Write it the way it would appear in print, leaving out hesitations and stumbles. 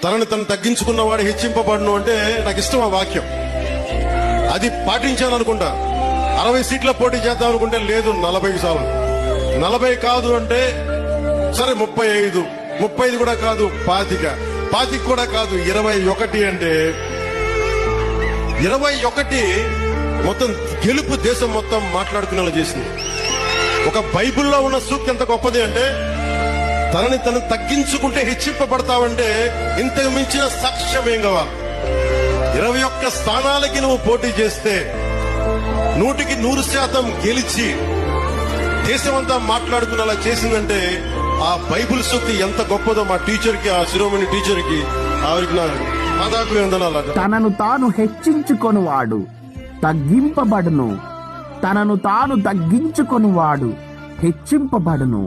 తనని తను తగ్గించుకున్నవాడు హెచ్చింపబడును అంటే నాకు ఇష్టం ఆ వాక్యం. అది పాటించాను అనుకుంటా. 60 సీట్ల పోటీ చేద్దాం అనుకుంటే లేదు 40 చాలు. 40 కాదు అంటే సరే 35, 35 కూడా కాదు 25 కూడా కాదు 21 అంటే 21 మొత్తం గెలుపు దేశం మొత్తం మాట్లాడుకునేలా చేసింది. ఒక బైబిల్లో ఉన్న సూక్తి ఎంత గొప్పది అంటే తనని తను తగ్గించుకుంటే హెచ్చింపబడతావంటే ఇంతకు మించిన సాక్ష్యం ఏం కావాలి? 21 స్థానాలకి నువ్వు పోటీ చేస్తే 100% గెలిచి దేశమంతా మాట్లాడుకునేలా చేసిందంటే ఆ బైబిల్ సూక్తి ఎంత గొప్పదో మా టీచర్ కి, ఆ శిరోమణి టీచర్ కి, ఆవిడకి నా పాదాభివందనాలు. తనను తాను హెచ్చించుకొనువాడు తగ్గింపబడును, తనను తాను తగ్గించుకొనువాడు హెచ్చింపబడును.